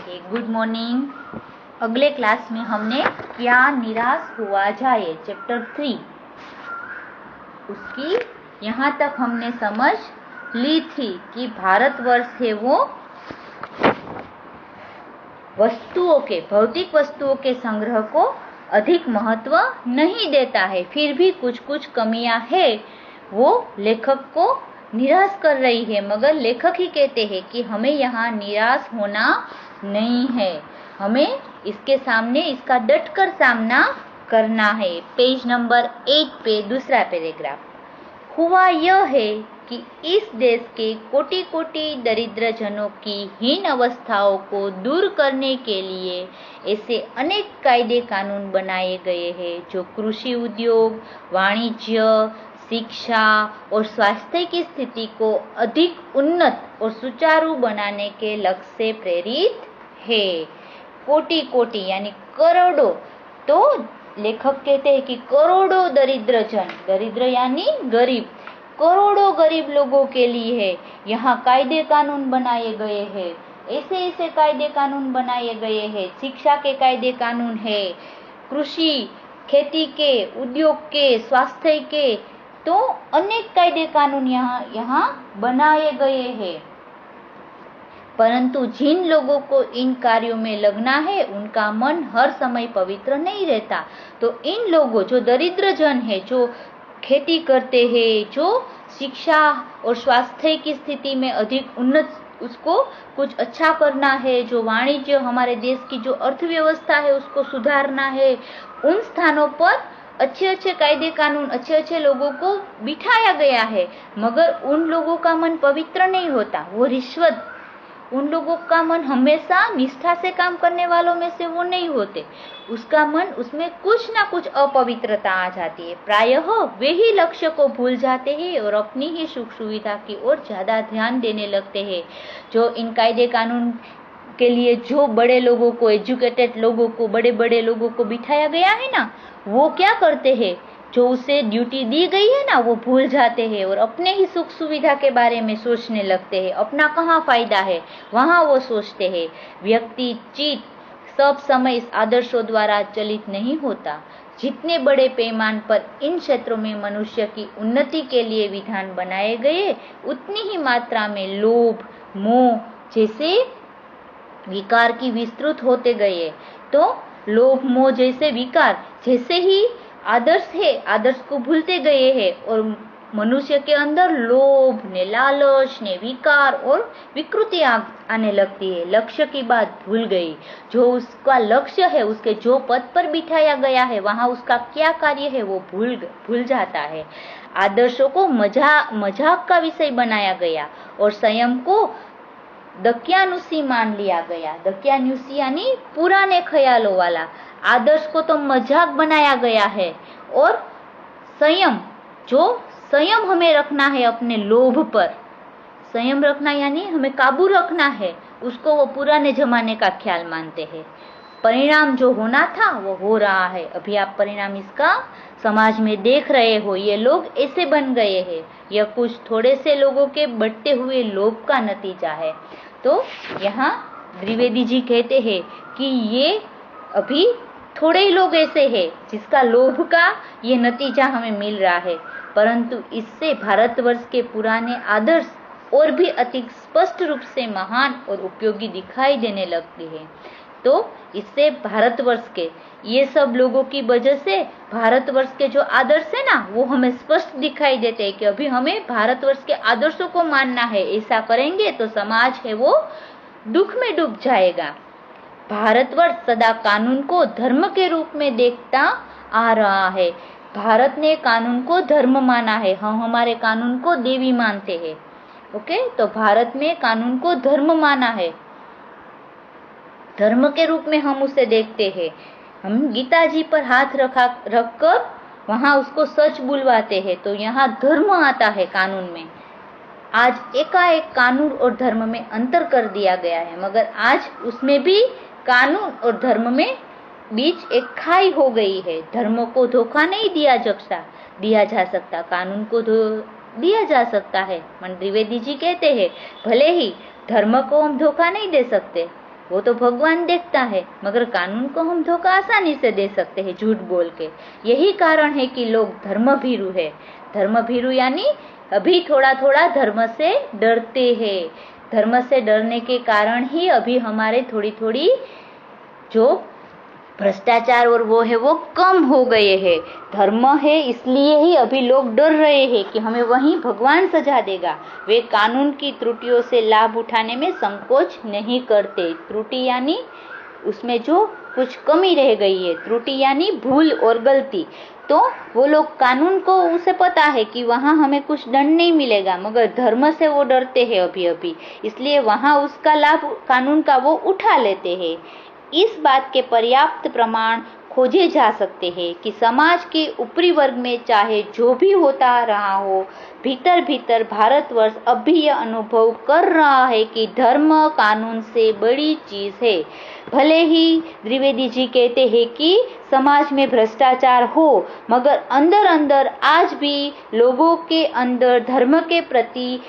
Okay, good morning. अगले class में हमने क्या निराश हुआ जाए चैप्टर 3 उसकी यहाँ तक हमने समझ ली थी कि भारतवर्ष है वो वस्तुओं के भौतिक वस्तुओं के संग्रह को अधिक महत्व नहीं देता है। फिर भी कुछ कुछ कमियां है वो लेखक को निराश कर रही है, मगर लेखक ही कहते हैं कि हमें यहाँ निराश होना नहीं है, हमें इसके सामने इसका डटकर सामना करना है। पेज नंबर 8 पे दूसरा पैराग्राफ। हुआ यह है कि इस देश के कोटि कोटि दरिद्र जनों की हीन अवस्थाओं को दूर करने के लिए ऐसे अनेक कायदे कानून बनाए गए हैं जो कृषि उद्योग, वाणिज्य, शिक्षा और स्वास्थ्य की स्थिति को अधिक उन्नत और सुचारू बनाने के लक्ष्य से प्रेरित है। कोटि कोटि यानी करोड़ों, तो लेखक कहते हैं कि करोड़ों दरिद्र जन, दरिद्र यानी गरीब, करोड़ों गरीब लोगों के लिए है यहाँ कायदे कानून बनाए गए हैं। ऐसे ऐसे कायदे कानून बनाए गए हैं, शिक्षा के कायदे कानून है, कृषि खेती के, उद्योग के, स्वास्थ्य के, तो अनेक कायदे कानून यहाँ बनाए गए हैं। परंतु जिन लोगों को इन कार्यों में लगना है उनका मन हर समय पवित्र नहीं रहता। तो इन लोगों, जो दरिद्र जन है, जो खेती करते हैं, जो शिक्षा और स्वास्थ्य की स्थिति में अधिक उन्नत, उसको कुछ अच्छा करना है, जो वाणिज्य, हमारे देश की जो अर्थव्यवस्था है उसको सुधारना है, उन स्थानों पर अच्छे अच्छे कायदे कानून, अच्छे अच्छे लोगों को बिठाया गया है, मगर उन लोगों का मन पवित्र नहीं होता, वो रिश्वत, उन लोगों का मन हमेशा निष्ठा से काम करने वालों में से वो नहीं होते, उसका मन, उसमें कुछ ना कुछ अपवित्रता आ जाती है। प्रायः वे ही लक्ष्य को भूल जाते हैं और अपनी ही सुख सुविधा की ओर ज्यादा ध्यान देने लगते हैं। जो इन कायदे कानून के लिए जो बड़े लोगों को, एजुकेटेड लोगों को, बड़े बड़े लोगों को बिठाया गया है ना, वो क्या करते हैं, जो उसे ड्यूटी दी गई है ना, वो भूल जाते हैं और अपने ही सुख सुविधा के बारे में सोचने लगते हैं। अपना कहाँ फायदा है वहाँ वो सोचते हैं। व्यक्ति चित्त सब समय इस आदर्शों द्वारा चलित नहीं होता। जितने बड़े पैमान पर इन क्षेत्रों में मनुष्य की उन्नति के लिए विधान बनाए गए, उतनी ही मात्रा में लोभ, मोह जैसे विकार की विस्तृत होते गए। तो लोभ, मोह जैसे विकार, जैसे ही आदर्श है, आदर्श को भूलते गए हैं और मनुष्य के अंदर लोभ ने, लालच ने, विकार और विकृति आने लगती है। लक्ष्य की बात भूल गई। जो उसका लक्ष्य है, उसके जो पद पर बिठाया गया है, वहाँ उसका क्या कार्य है वो भूल जाता है। आदर्शों को मजाक का विषय बनाया गया और संयम को दकियानुसी मान लिया गया। दकियानुसी यानी पुराने ख्यालों वाला। आदर्श को तो मजाक बनाया गया है और संयम, जो संयम हमें रखना है अपने लोभ पर, संयम रखना यानी हमें काबू रखना है, उसको वो पुराने जमाने का ख्याल मानते हैं। परिणाम जो होना था वो हो रहा है। अभी आप परिणाम इसका समाज में देख रहे हो। ये लोग ऐसे बन गए हैं, यह कुछ थोड़े से लोगों के बढ़ते हुए लोभ का नतीजा है। तो यहाँ द्विवेदी जी कहते हैं कि ये अभी थोड़े ही लोग ऐसे हैं जिसका लोभ का ये नतीजा हमें मिल रहा है, परंतु इससे भारतवर्ष के पुराने आदर्श और भी अधिक स्पष्ट रूप से महान और उपयोगी दिखाई देने लगते हैं। तो इससे भारतवर्ष के ये सब लोगों की वजह से भारतवर्ष के जो आदर्श है ना, वो हमें स्पष्ट दिखाई देते हैं कि अभी हमें भारतवर्ष के आदर्शों को मानना है। ऐसा करेंगे तो समाज है वो दुख में डूब जाएगा। भारतवर्ष सदा कानून को धर्म के रूप में देखता आ रहा है। भारत ने कानून को धर्म माना है, हम हमारे कानून को देवी मानते हैं। ओके, तो भारत में कानून को धर्म माना है, धर्म के रूप में हम उसे देखते हैं। हम गीता जी पर हाथ रखकर वहां उसको सच बुलवाते हैं। तो यहाँ धर्म आता है कानून में। आज एकाएक कानून और धर्म में अंतर कर दिया गया है, मगर आज उसमें भी कानून और धर्म में बीच एक खाई हो गई है। धर्म को धोखा नहीं दिया जा सकता, कानून को दिया जा सकता है। मन द्विवेदी जी कहते हैं भले ही धर्म को हम धोखा नहीं दे सकते, वो तो भगवान देखता है, मगर कानून को हम धोखा आसानी से दे सकते हैं झूठ बोल के। यही कारण है कि लोग धर्मभीरु है। धर्मभीरु यानी अभी थोड़ा थोड़ा धर्म से डरते हैं। धर्म से डरने के कारण ही अभी हमारे थोड़ी थोड़ी जो भ्रष्टाचार और वो है वो कम हो गए हैं। धर्म है इसलिए ही अभी लोग डर रहे हैं कि हमें वहीं भगवान सजा देगा। वे कानून की त्रुटियों से लाभ उठाने में संकोच नहीं करते। त्रुटि यानी उसमें जो कुछ कमी रह गई है, त्रुटि यानी भूल और गलती, तो वो लोग कानून को उसे पता है कि वहाँ हमें कुछ दंड नहीं मिलेगा, मगर धर्म से वो डरते हैं अभी, इसलिए वहाँ उसका लाभ कानून का वो उठा लेते हैं। इस बात के पर्याप्त प्रमाण खोजे जा सकते हैं कि समाज के ऊपरी वर्ग में चाहे जो भी होता रहा हो, भीतर भीतर भारतवर्ष अब भी यह अनुभव कर रहा है कि धर्म कानून से बड़ी चीज है। भले ही द्विवेदी जी कहते हैं कि समाज में भ्रष्टाचार हो, मगर अंदर अंदर आज भी लोगों के अंदर धर्म के प्रति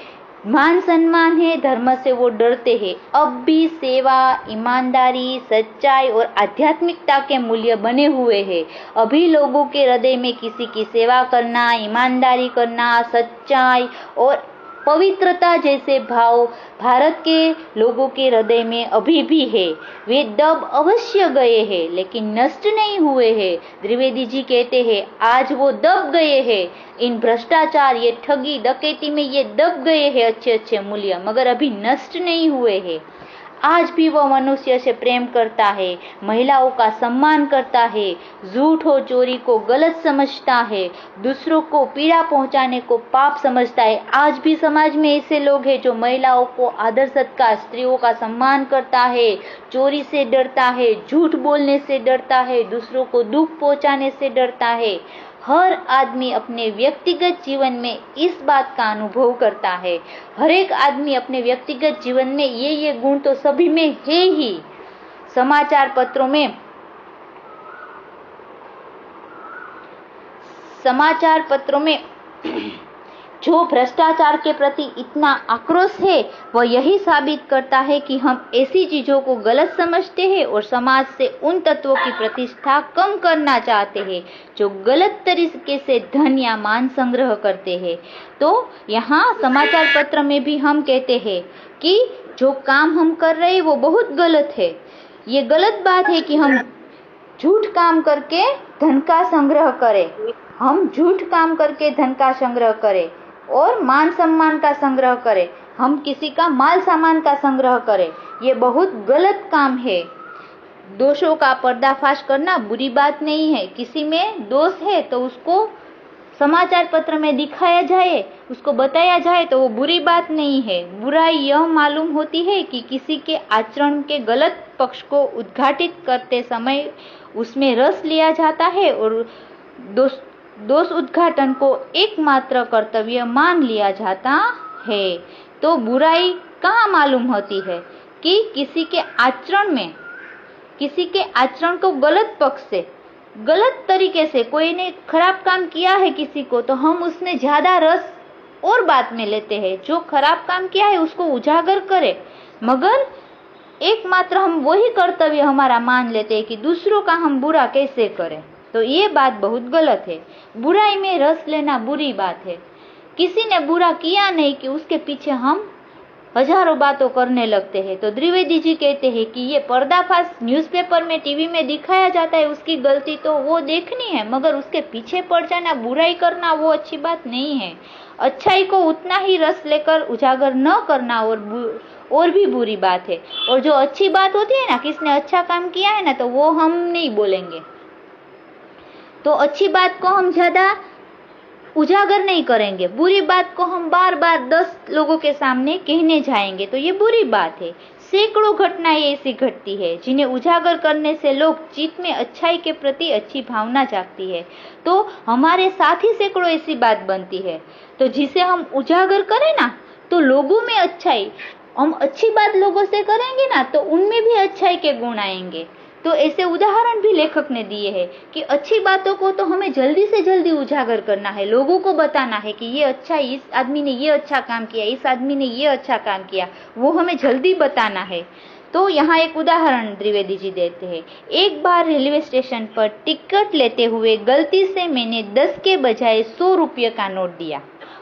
मान सम्मान है, धर्म से वो डरते हैं। अब भी सेवा, ईमानदारी, सच्चाई और आध्यात्मिकता के मूल्य बने हुए हैं। अभी लोगों के हृदय में किसी की सेवा करना, ईमानदारी करना, सच्चाई और पवित्रता जैसे भाव भारत के लोगों के हृदय में अभी भी है। वे दब अवश्य गए हैं लेकिन नष्ट नहीं हुए हैं। द्विवेदी जी कहते हैं आज वो दब गए हैं, इन भ्रष्टाचार, ये ठगी डकैती में ये दब गए हैं अच्छे अच्छे मूल्य, मगर अभी नष्ट नहीं हुए हैं। आज भी वह मनुष्य से प्रेम करता है, महिलाओं का सम्मान करता है, झूठ और चोरी को गलत समझता है, दूसरों को पीड़ा पहुंचाने को पाप समझता है। आज भी समाज में ऐसे लोग हैं जो महिलाओं को आदर सत्कार, स्त्रियों का सम्मान करता है, चोरी से डरता है, झूठ बोलने से डरता है, दूसरों को दुख पहुंचाने से डरता है। हर आदमी अपने व्यक्तिगत जीवन में इस बात का अनुभव करता है। हर एक आदमी अपने व्यक्तिगत जीवन में ये गुण तो सभी में है ही। समाचार पत्रों में जो भ्रष्टाचार के प्रति इतना आक्रोश है, वह यही साबित करता है कि हम ऐसी चीजों को गलत समझते हैं और समाज से उन तत्वों की प्रतिष्ठा कम करना चाहते हैं जो गलत तरीके से धन या मान संग्रह करते हैं। तो यहाँ समाचार पत्र में भी हम कहते हैं कि जो काम हम कर रहे हैं वो बहुत गलत है। ये गलत बात है कि हम झूठ काम करके धन का संग्रह करें, हम झूठ काम करके धन का संग्रह करें और मान सम्मान का संग्रह करें, हम किसी का माल सामान का संग्रह करें। ये बहुत गलत काम है। दोषों का पर्दाफाश करना बुरी बात नहीं है। किसी में दोष है तो उसको समाचार पत्र में दिखाया जाए, उसको बताया जाए तो वो बुरी बात नहीं है। बुराई यह मालूम होती है कि किसी के आचरण के गलत पक्ष को उद्घाटित करते समय उसमें रस लिया जाता है और दोष उद्घाटन को एकमात्र कर्तव्य मान लिया जाता है। तो बुराई कहाँ मालूम होती है कि किसी के आचरण को गलत पक्ष से, गलत तरीके से कोई ने खराब काम किया है किसी को, तो हम उसमें ज्यादा रस और बात में लेते हैं। जो खराब काम किया है उसको उजागर करें, मगर एकमात्र हम वही कर्तव्य हमारा मान लेते हैं कि दूसरों का हम बुरा कैसे करें। तो ये बात बहुत गलत है। बुराई में रस लेना बुरी बात है। किसी ने बुरा किया नहीं कि उसके पीछे हम हजारों बातों करने लगते हैं। तो द्विवेदी जी कहते हैं कि ये पर्दाफाश न्यूज़पेपर में, टीवी में दिखाया जाता है, उसकी गलती तो वो देखनी है, मगर उसके पीछे पड़ जाना, बुराई करना, वो अच्छी बात नहीं है। अच्छाई को उतना ही रस लेकर उजागर न करना और भी बुरी बात है। और जो अच्छी बात होती है ना, किसने अच्छा काम किया है ना, तो वो हम नहीं बोलेंगे। तो अच्छी बात को हम ज्यादा उजागर नहीं करेंगे, बुरी बात को हम बार बार 10 लोगों के सामने कहने जाएंगे, तो ये बुरी बात है। सैकड़ों घटनाएं ऐसी घटती है जिन्हें उजागर करने से लोग चित्त में अच्छाई के प्रति अच्छी भावना जागती है। तो हमारे साथ ही सैकड़ों ऐसी बात बनती है, तो जिसे हम उजागर करें ना, तो लोगों में अच्छाई, हम अच्छी बात लोगों से करेंगे ना, तो उनमें भी अच्छाई के गुण आएंगे। तो ऐसे उदाहरण भी लेखक ने दिए हैं कि अच्छी बातों को तो हमें जल्दी से जल्दी उजागर करना है, लोगों को बताना है कि ये अच्छा, इस आदमी ने ये अच्छा काम किया, इस आदमी ने ये अच्छा काम किया, वो हमें जल्दी बताना है। तो यहाँ एक उदाहरण द्विवेदी जी देते हैं। एक बार रेलवे स्टेशन पर टिकट लेते हुए गलती से मैंने 10 के बजाय 100 रुपये का नोट दिया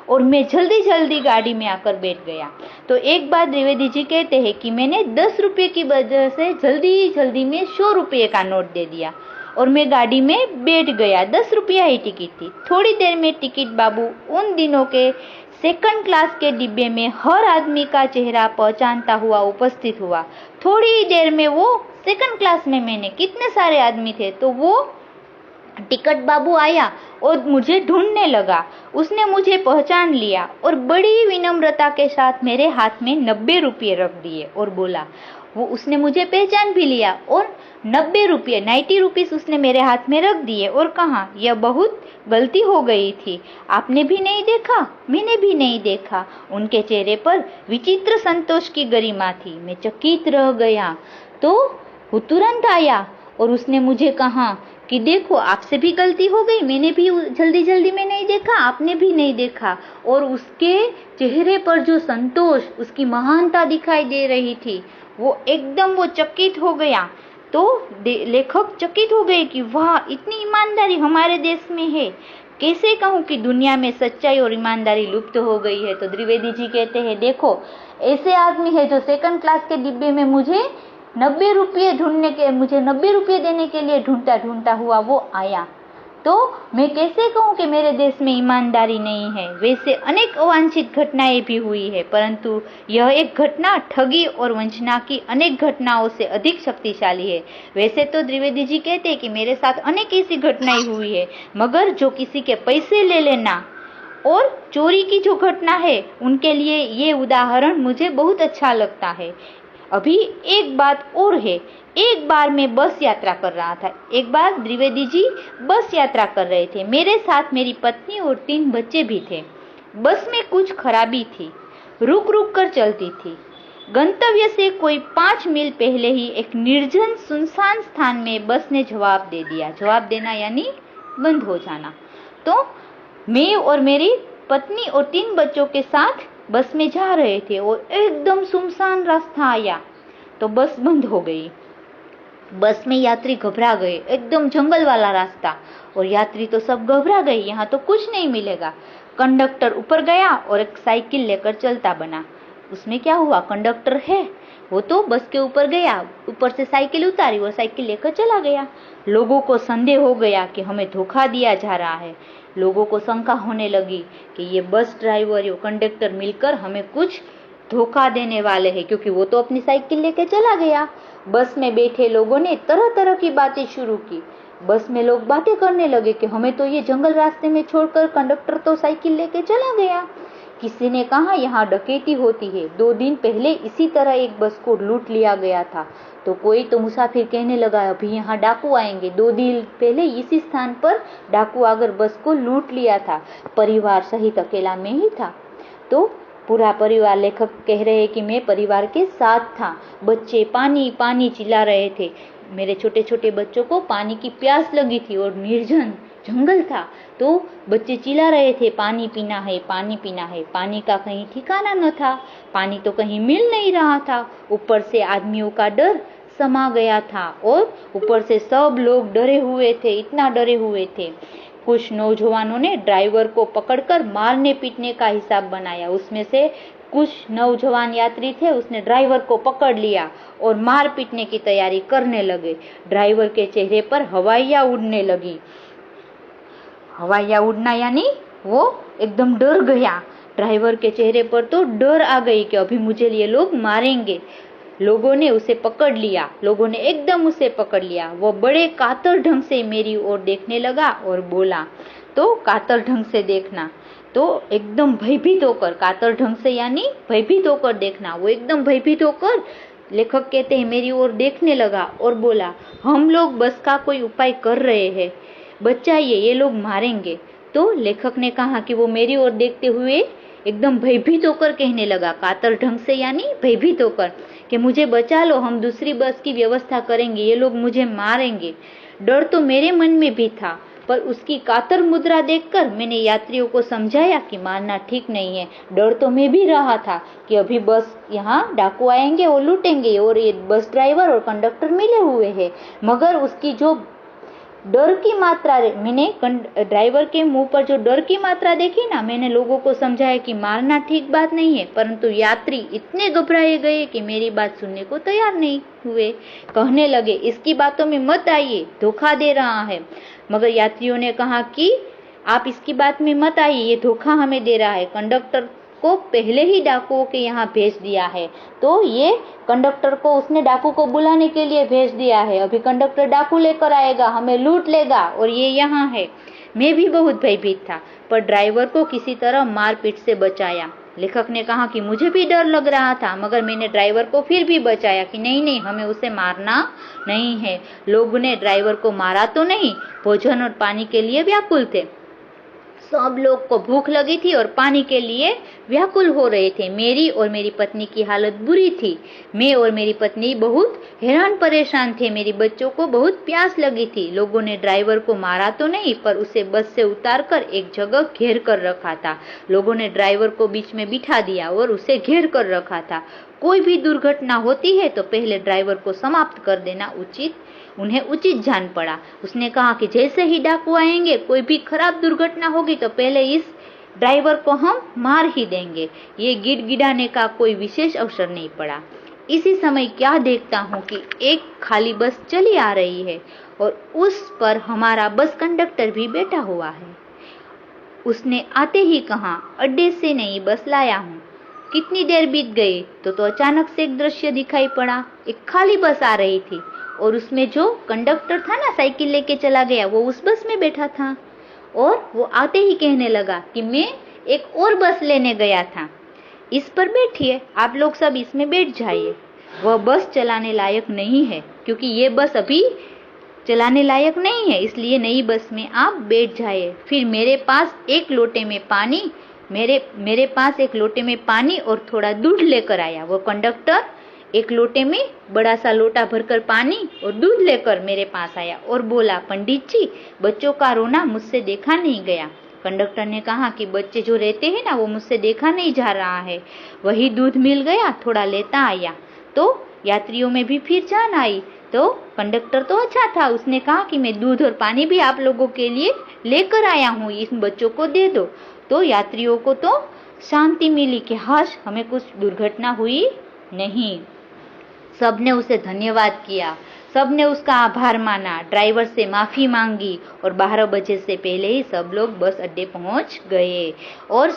और मैं जल्दी जल्दी गाड़ी में आकर बैठ गया। तो एक बार द्विवेदी जी कहते हैं कि मैंने 10 रुपये की वजह से जल्दी जल्दी में 100 रुपये का नोट दे दिया और मैं गाड़ी में बैठ गया। 10 रुपया ही टिकट थी। थोड़ी देर में टिकट बाबू उन दिनों के सेकंड क्लास के डिब्बे में हर आदमी का चेहरा पहचानता हुआ उपस्थित हुआ। थोड़ी देर में वो सेकंड क्लास में मैंने कितने सारे आदमी थे तो वो टिकट बाबू आया और मुझे ढूंढने लगा। उसने मुझे पहचान लिया और बड़ी विनम्रता के साथ मेरे हाथ में 90 रुपये रख दिए और बोला, वो उसने मुझे पहचान भी लिया और 90 रुपये 90 रुपीस उसने मेरे हाथ में रख दिए और कहा, यह बहुत गलती हो गई थी, आपने भी नहीं देखा, मैंने भी नहीं देखा। उनके चेहरे पर विचित्र संतोष की गरिमा थी। मैं चकित रह गया। तो वो तुरंत आया और उसने मुझे कहा कि देखो आपसे भी गलती हो गई, मैंने भी जल्दी जल्दी में नहीं देखा, आपने भी नहीं देखा। और उसके चेहरे पर जो संतोष, उसकी महानता दिखाई दे रही थी, वो एकदम वो चकित हो गया। तो लेखक चकित हो गए कि वाह, इतनी ईमानदारी हमारे देश में है। कैसे कहूँ कि दुनिया में सच्चाई और ईमानदारी लुप्त हो गई है। तो द्विवेदी जी कहते हैं, देखो ऐसे आदमी है जो सेकंड क्लास के डिब्बे में मुझे 90 रुपये मुझे 90 रुपये देने के लिए ढूंढता ढूंढता हुआ वो आया। तो मैं कैसे कहूँ कि मेरे देश में ईमानदारी नहीं है। वैसे अनेक अवांछित घटनाएं भी हुई है, परंतु यह एक घटना ठगी और वंचना की अनेक घटनाओं से अधिक शक्तिशाली है। वैसे तो द्विवेदी जी कहते हैं कि मेरे साथ अनेक ऐसी घटनाएं हुई है, मगर जो किसी के पैसे ले लेना और चोरी की जो घटना है, उनके लिए ये उदाहरण मुझे बहुत अच्छा लगता है। अभी एक बात और है। एक बार मैं बस यात्रा कर रहा था। एक बार द्विवेदी जी बस यात्रा कर रहे थे। मेरे साथ मेरी पत्नी और 3 बच्चे भी थे। बस में कुछ खराबी थी, रुक रुक कर चलती थी। गंतव्य से कोई 5 मील पहले ही एक निर्जन सुनसान स्थान में बस ने जवाब दे दिया। जवाब देना यानी बंद हो जाना। तो मैं और मेरी पत्नी और 3 बच्चों के साथ बस में जा रहे थे और एकदम सुनसान रास्ता आया तो बस बंद हो गई। बस में यात्री घबरा गए, एकदम जंगल वाला रास्ता, और यात्री तो सब घबरा गए, यहाँ तो कुछ नहीं मिलेगा। कंडक्टर ऊपर गया और एक साइकिल लेकर चलता बना। उसमें क्या हुआ, कंडक्टर है वो तो बस के ऊपर गया, ऊपर से साइकिल उतारी और साइकिल लेकर चला गया। लोगों को संदेह हो गया कि हमें धोखा दिया जा रहा है। लोगों को शंका होने लगी कि ये बस ड्राइवर या कंडक्टर मिलकर हमें कुछ धोखा देने वाले हैं, क्योंकि वो तो अपनी साइकिल लेके चला गया। बस में बैठे लोगों ने तरह तरह की बातें शुरू की। बस में लोग बातें करने लगे कि हमें तो ये जंगल रास्ते में छोड़कर कंडक्टर तो साइकिल लेके चला गया। किसी ने कहा यहाँ डकैती होती है, 2 दिन पहले इसी तरह एक बस को लूट लिया गया था। तो कोई तो मुसाफिर कहने लगा अभी यहाँ डाकू आएंगे, 2 दिन पहले इसी स्थान पर डाकू आकर बस को लूट लिया था। परिवार सहित अकेला में ही था। तो पूरा परिवार, लेखक कह रहे हैं कि मैं परिवार के साथ था। बच्चे पानी पानी चिल्ला रहे थे। मेरे छोटे छोटे बच्चों को पानी की प्यास लगी थी और निर्जन जंगल था, तो बच्चे चिल्ला रहे थे पानी पीना है, पानी पीना है। पानी का कहीं ठिकाना न था, पानी तो कहीं मिल नहीं रहा था। ऊपर से आदमियों का डर समा गया था और ऊपर से सब लोग डरे हुए थे, इतना डरे हुए थे। कुछ नौजवानों ने ड्राइवर को पकड़कर मारने पीटने का हिसाब बनाया। उसमें से कुछ नौजवान यात्री थे, उसने ड्राइवर को पकड़ लिया और मार पीटने की तैयारी करने लगे। ड्राइवर के चेहरे पर हवाइयाँ उड़ने लगी। हवाइयाँ उड़ना यानी वो एकदम डर गया। ड्राइवर के चेहरे पर तो डर आ गई कि अभी मुझे ये लोग मारेंगे। लोगों ने उसे पकड़ लिया, लोगों ने एकदम उसे पकड़ लिया। वो बड़े कातर ढंग से मेरी ओर देखने लगा और बोला, तो कातर ढंग से देखना, तो एकदम भयभीत होकर, कातर ढंग से यानी भयभीत होकर देखना। वो एकदम भयभीत होकर, लेखक कहते हैं, मेरी ओर देखने लगा और बोला, हम लोग बस का कोई उपाय कर रहे हैं, बचाइए, ये लोग मारेंगे। तो लेखक ने कहा कि वो मेरी ओर देखते हुए एकदम भयभीत होकर कहने लगा, कातर ढंग से यानी भयभीत होकर, कि मुझे बचा लो, हम दूसरी बस की व्यवस्था करेंगे, ये लोग मुझे मारेंगे। डर तो मेरे मन में भी था, पर उसकी कातर मुद्रा देखकर मैंने यात्रियों को समझाया कि मारना ठीक नहीं है। डर तो मैं भी रहा था कि अभी बस यहाँ डाकू आएंगे और लूटेंगे और ये बस ड्राइवर और कंडक्टर मिले हुए हैं, मगर उसकी जो डर की मात्रा, मैंने ड्राइवर के मुंह पर जो डर की मात्रा देखी ना, मैंने लोगों को समझाया कि मारना ठीक बात नहीं है, परंतु यात्री इतने घबराए गए कि मेरी बात सुनने को तैयार नहीं हुए। कहने लगे, इसकी बातों में मत आइए, धोखा दे रहा है। मगर यात्रियों ने कहा कि आप इसकी बात में मत आइए, ये धोखा हमें दे रहा है, कंडक्टर को पहले ही डाकुओं के यहाँ भेज दिया है, तो ये कंडक्टर को उसने डाकू को बुलाने के लिए भेज दिया है। अभी कंडक्टर डाकू लेकर आएगा, हमें लूट लेगा और ये यहाँ है। मैं भी बहुत भयभीत था, पर ड्राइवर को किसी तरह मारपीट से बचाया। लेखक ने कहा कि मुझे भी डर लग रहा था, मगर मैंने ड्राइवर को फिर भी बचाया कि नहीं नहीं, हमें उसे मारना नहीं है। लोगों ने ड्राइवर को मारा तो नहीं, भोजन और पानी के लिए व्याकुल थे। सब लोग को भूख लगी थी और पानी के लिए व्याकुल हो रहे थे। मेरी और मेरी पत्नी की हालत बुरी थी। मैं और मेरी पत्नी बहुत हैरान परेशान थे। मेरी बच्चों को बहुत प्यास लगी थी। लोगों ने ड्राइवर को मारा तो नहीं, पर उसे बस से उतारकर एक जगह घेर कर रखा था। लोगों ने ड्राइवर को बीच में बिठा दिया और उसे घेर कर रखा था। कोई भी दुर्घटना होती है तो पहले ड्राइवर को समाप्त कर देना उन्हें उचित जान पड़ा। उसने कहा कि जैसे ही डाकू आएंगे, कोई भी खराब दुर्घटना होगी तो पहले इस ड्राइवर को हम मार ही देंगे। ये गिड़गिड़ाने का कोई विशेष अवसर नहीं पड़ा। इसी समय क्या देखता हूँ कि एक खाली बस चली आ रही है और उस पर हमारा बस कंडक्टर भी बैठा हुआ है। उसने आते ही कहा, अड्डे से नई बस लाया हूँ। कितनी देर बीत गई तो अचानक से एक दृश्य दिखाई पड़ा। एक खाली बस आ रही थी और उसमें जो कंडक्टर था ना, साइकिल लेके चला गया, वो उस बस में बैठा था और वो आते ही कहने लगा कि मैं एक और बस लेने गया था, इस पर बैठिए, आप लोग सब इसमें बैठ जाइए। वह बस चलाने लायक नहीं है, क्योंकि ये बस अभी चलाने लायक नहीं है, इसलिए नई बस में आप बैठ जाइए। फिर मेरे पास एक लोटे में पानी और थोड़ा दूध लेकर आया। वो कंडक्टर एक लोटे में बड़ा सा लोटा भरकर पानी और दूध लेकर मेरे पास आया और बोला, पंडित जी, बच्चों का रोना मुझसे देखा नहीं गया। कंडक्टर ने कहा कि बच्चे जो रहते हैं ना, वो मुझसे देखा नहीं जा रहा है। वही दूध मिल गया, थोड़ा लेता आया तो यात्रियों में भी फिर जान आई। तो कंडक्टर तो अच्छा था, उसने कहा कि मैं दूध और पानी भी आप लोगों के लिए लेकर आया हूँ, इन बच्चों को दे दो। तो यात्रियों को तो शांति मिली कि हाश, हमें कुछ दुर्घटना हुई नहीं। सबने उसे धन्यवाद किया, सबने उसका आभार माना, ड्राइवर से माफी मांगी और 12 बजे से पहले ही सब लोग बस अड्डे पहुंच गए और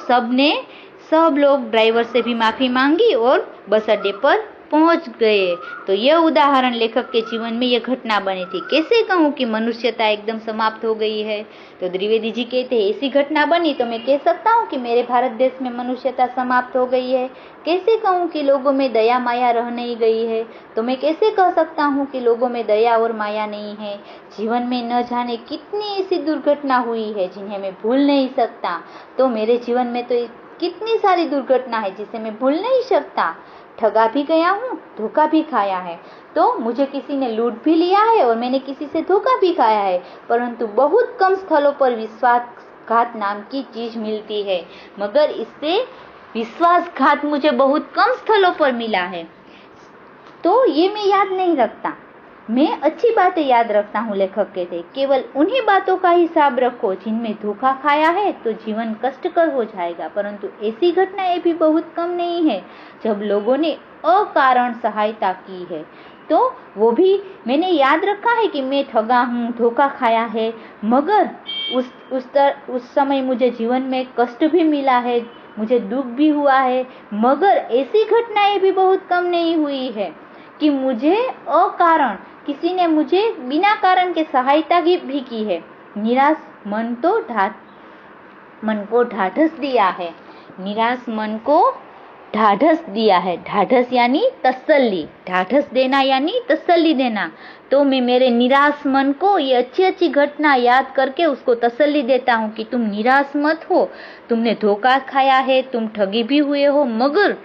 सब लोग ड्राइवर से भी माफी मांगी और बस अड्डे पर पहुंच गए। तो यह उदाहरण लेखक के जीवन में यह घटना बनी थी। कैसे कहूँ कि मनुष्यता एकदम समाप्त हो गई है? तो द्विवेदी जी कहते हैं, ऐसी घटना बनी तो मैं कह सकता हूँ कि मेरे भारत देश में मनुष्यता समाप्त हो गई है। कैसे कहूँ कि लोगों में दया माया रह नहीं गई है? तो मैं कैसे कह सकता हूँ कि लोगों में दया और माया नहीं है? जीवन में न जाने कितनी ऐसी दुर्घटना हुई है जिन्हें मैं भूल नहीं सकता। तो मेरे जीवन में तो कितनी सारी दुर्घटना है जिसे मैं भूल नहीं सकता। ठगा भी गया हूँ, धोखा भी खाया है। तो मुझे किसी ने लूट भी लिया है और मैंने किसी से धोखा भी खाया है, परंतु बहुत कम स्थलों पर विश्वासघात नाम की चीज मिलती है। मगर इससे विश्वासघात मुझे बहुत कम स्थलों पर मिला है, तो ये मैं याद नहीं रखता। मैं अच्छी बातें याद रखता हूँ। लेखक कहते, केवल उन्हीं बातों का हिसाब रखो जिनमें धोखा खाया है तो जीवन कष्टकर हो जाएगा। परंतु ऐसी घटनाएं भी बहुत कम नहीं है जब लोगों ने अकारण सहायता की है। तो वो भी मैंने याद रखा है कि मैं ठगा हूँ, धोखा खाया है, मगर उस समय मुझे जीवन में कष्ट भी मिला है, मुझे दुख भी हुआ है। मगर ऐसी घटनाएं भी बहुत कम नहीं हुई है कि मुझे अकारण किसी ने मुझे बिना कारण के सहायता भी की है। निराश मन को ढाढ़स दिया है। निराश मन को ढाढ़स दिया है। ढाढ़स यानी तसल्ली, ढाढ़स देना यानी तसल्ली देना। तो मैं मेरे निराश मन को ये अच्छी अच्छी घटना याद करके उसको तसल्ली देता हूँ कि तुम निराश मत हो, तुमने धोखा खाया है, तुम ठगी भी हुए हो, मगर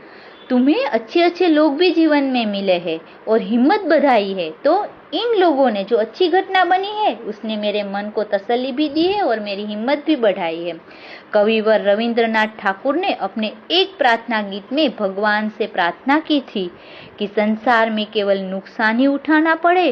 तुम्हें अच्छे अच्छे लोग भी जीवन में मिले हैं और हिम्मत बढ़ाई है। तो इन लोगों ने जो अच्छी घटना बनी है उसने मेरे मन को तसल्ली भी दी है और मेरी हिम्मत भी बढ़ाई है। कविवर रविंद्रनाथ ठाकुर ने अपने एक प्रार्थना गीत में भगवान से प्रार्थना की थी कि संसार में केवल नुकसान ही उठाना पड़े,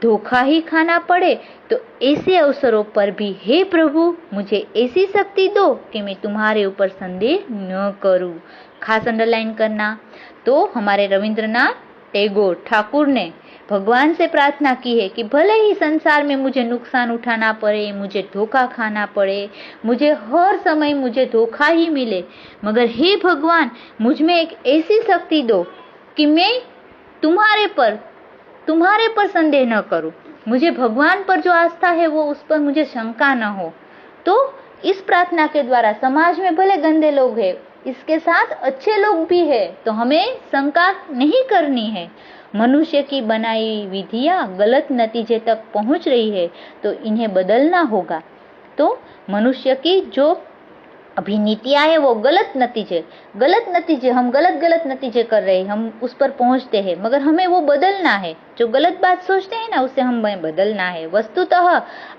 धोखा ही खाना पड़े, तो ऐसे अवसरों पर भी हे प्रभु मुझे ऐसी शक्ति दो कि मैं तुम्हारे ऊपर संदेह न करूं। खास अंडरलाइन करना। तो हमारे रविंद्रनाथ टैगोर ठाकुर ने भगवान से प्रार्थना की है कि भले ही संसार में मुझे नुकसान उठाना पड़े, मुझे धोखा खाना पड़े, मुझे हर समय मुझे धोखा ही मिले, मगर हे भगवान मुझ में एक ऐसी शक्ति दो कि मैं तुम्हारे पर संदेह न करूं, मुझे भगवान पर जो आस्था है वो उस पर मुझे शंका न हो। तो इस प्रार्थना के द्वारा समाज में भले गंदे लोग हैं, इसके साथ अच्छे लोग भी हैं, तो हमें शंका नहीं करनी है। मनुष्य की बनाई विधियां गलत नतीजे तक पहुंच रही है तो इन्हें बदलना होगा। तो मनुष्य की जो अभी नीतियां है वो गलत नतीजे हम गलत नतीजे कर रहे हैं, हम उस पर पहुंचते हैं, मगर हमें वो बदलना है। जो गलत बात सोचते हैं ना उसे हमें बदलना है। वस्तुतः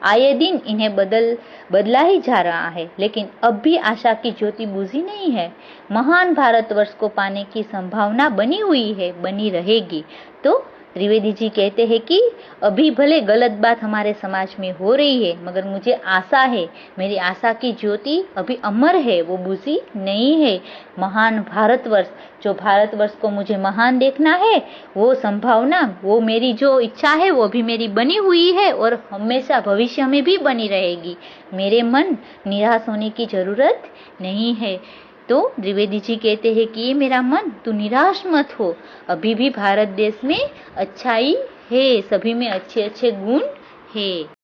आए दिन इन्हें बदला ही जा रहा है, लेकिन अब भी आशा की ज्योति बुझी नहीं है। महान भारतवर्ष को पाने की संभावना बनी हुई है, बनी रहेगी। तो त्रिवेदी जी कहते हैं कि अभी भले गलत बात हमारे समाज में हो रही है, मगर मुझे आशा है, मेरी आशा की ज्योति अभी अमर है, वो बुझी नहीं है। महान भारतवर्ष, जो भारतवर्ष को मुझे महान देखना है, वो संभावना, वो मेरी जो इच्छा है वो भी मेरी बनी हुई है और हमेशा भविष्य में भी बनी रहेगी। मेरे मन निराश होने की जरूरत नहीं है। तो द्विवेदी जी कहते हैं कि ये मेरा मन, तू निराश मत हो, अभी भी भारत देश में अच्छाई है, सभी में अच्छे अच्छे गुण है।